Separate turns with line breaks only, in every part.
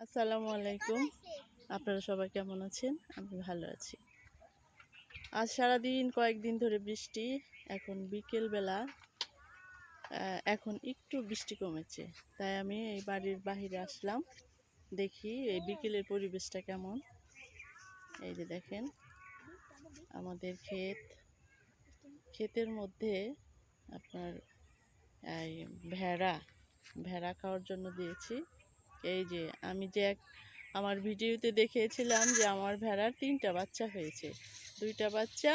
আসসালামু আলাইকুম। আপনারা সবাই কেমন আছেন? আমি ভালো আছি। আজ সারাদিন কয়েকদিন ধরে বৃষ্টি। এখন বিকেলবেলা এখন একটু বৃষ্টি কমেছে। তাই আমি এই বাড়ির বাহিরে আসলাম। দেখি এই বিকেলের পরিবেশটা কেমন। এই যে দেখেন আমাদের ক্ষেতের মধ্যে আপনার এই ভেড়া খাওয়ার জন্য দিয়েছি। এই যে আমি যে আমার ভিডিওতে দেখিয়েছিলাম যে আমার ভেড়ার 3টা বাচ্চা হয়েছে। 2টা বাচ্চা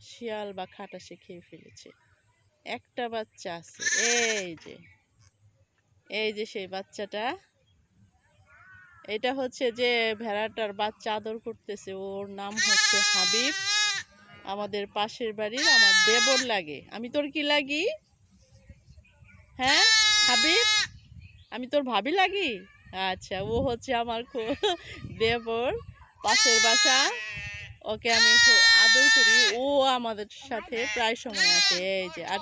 শিয়াল বা খাটাসে খেয়ে ফেলেছে। একটা বাচ্চা আছে, এই যে সেই বাচ্চাটা। এটা হচ্ছে যে ভেড়াটার বাচ্চা আদর করতেছে, ওর নাম হচ্ছে হাবিব। আমাদের পাশের বাড়ির আমার দেবর লাগে। আমি তোর কি লাগি? হ্যাঁ হাবিব, আমি তোর ভাবি লাগি? আচ্ছা, ও হচ্ছে আমার দেবর, পাশের বাসা। ওকে আমি খুব আদর করি। ও আমাদের সাথে প্রায় সময় আসে। এই যে আর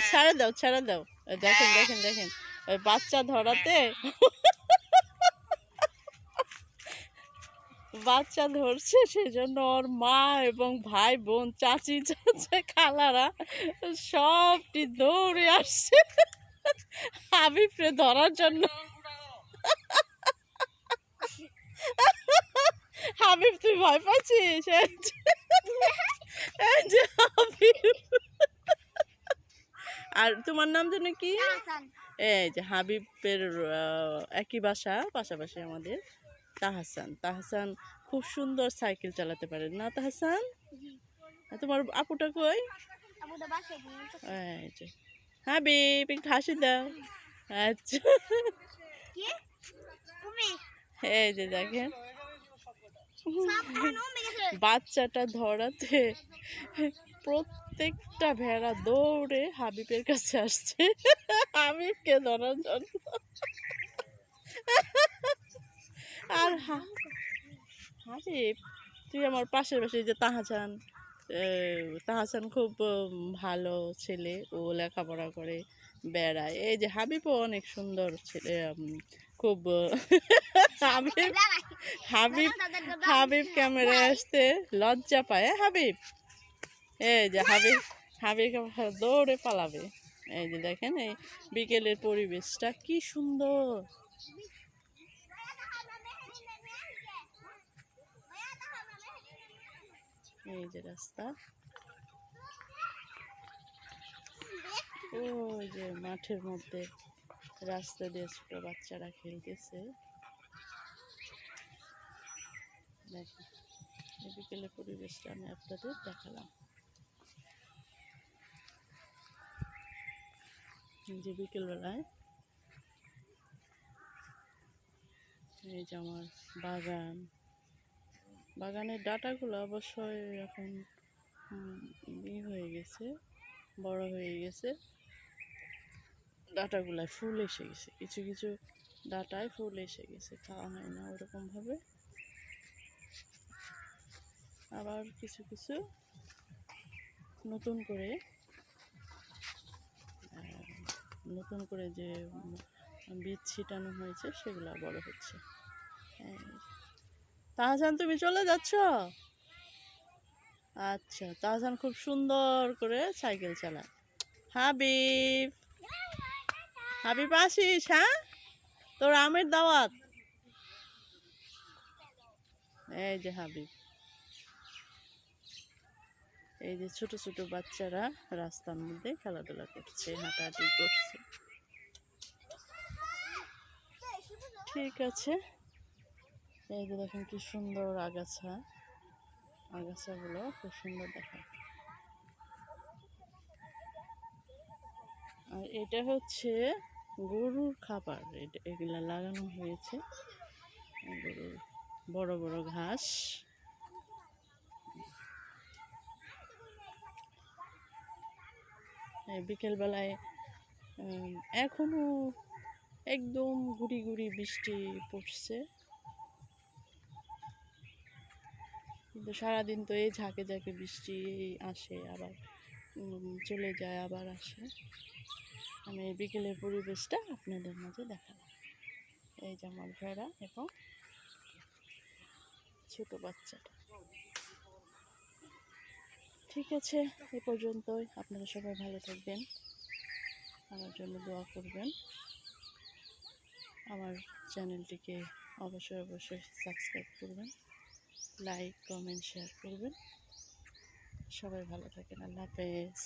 ছাড়া দাও, ছাড়া দাও। দেখেন দেখেন দেখেন, ওই বাচ্চা ধরাতে বাচ্চা ধরছে, সেজন্য ওর মা এবং ভাই বোন চাচি চাচা খালারা সবটি দৌড়ে আসছে হাবিবরে ধরার জন্য। হাবিব, তুই ভয় পাচ্ছিস? এই যে হাবিব। আর তোমার নাম যেন কি? এই যে হাবিবের একই বাসা, পাশাপাশি আমাদের তাহসান। তাহসান খুব সুন্দর সাইকেল চালাতে পারে না তাহসান? তোমার আপুটা কই? এই যে হাবিব, একটু হাসি দাও। আচ্ছা, এই যে দেখেন বাচ্চাটা ধরাতে প্রত্যেকটা ভেড়া দৌড়ে হাবিবের কাছে আসছে হাবিবকে ধরার জন্য। আর হাবিব, তুই আমার পাশের পাশে যে তাহসান, তাহসান খুব ভালো ছেলে, ও লেখাপড়া করে বেড়ায়। এই যে হাবিবও অনেক সুন্দর ছেলে, খুব হাবিব হাবিব হাবিব ক্যামেরায় আসতে লজ্জা পায়। হাবিব, এই যে হাবিব হাবিব দৌড়ে পালাবে। এই যে দেখেন এই বিকেলের পরিবেশটা কি সুন্দর। এই যে রাস্তা, ওই যে মাঠের মধ্যে রাস্তা দিয়ে ছোট বাচ্চারা খেলতেছে। দেখেন এই বিকেলের পরিবেশটা আমি আপনাদের দেখালাম। যে বিকেলবেলায় এই যে আমার বাগানের ডাঁটাগুলো অবশ্যই এখন হয়ে গেছে, বড় হয়ে গেছে। ডাঁটাগুলায় ফুল এসে গেছে, কিছু কিছু ডাঁটায় ফুল এসে গেছে, খাওয়া হয় না ওরকমভাবে। আবার কিছু কিছু নতুন করে যে বীজ ছিটানো হয়েছে সেগুলো বড় হচ্ছে। তাহসান, তুমি চলে যাচ্ছ? আচ্ছা, তাহসান খুব সুন্দর করে সাইকেল চালায়। হাবিব, হাবিব আসিস? হ্যাঁ, তোর আমের দাওয়াত। এই যে হাবিব, এই যে ছোট ছোট বাচ্চারা রাস্তার মধ্যে খেলাধুলা করছে, হাঁটাহাঁটি করছে। ঠিক আছে, এই যে দেখেন কি সুন্দর আগাছাগুলো খুব সুন্দর দেখায়। আর এটা হচ্ছে গরুর খাবার, এগুলা লাগানো হয়েছে। গরুর বড় বড় ঘাস। বিকেলবেলায় এখনো একদম গুড়ি গুড়ি বৃষ্টি পড়ছে, কিন্তু সারাদিন তো এই ঝাঁকে ঝাঁকে বৃষ্টি আসে, আবার চলে যায়, আবার আসে। আমি এই বিকেলের পরিবেশটা আপনাদের মাঝে দেখালাম। এই যে আমার ভেড়া এবং ছোট বাচ্চাটা। ঠিক আছে, এ পর্যন্তই। আপনারা সবাই ভালো থাকবেন, আমার জন্য দোয়া করবেন, আমার চ্যানেলটিকে অবশ্যই অবশ্যই সাবস্ক্রাইব করবেন, লাইক কমেন্ট শেয়ার করবেন। সবাই ভালো থাকেন। আল্লাহ হাফেজ।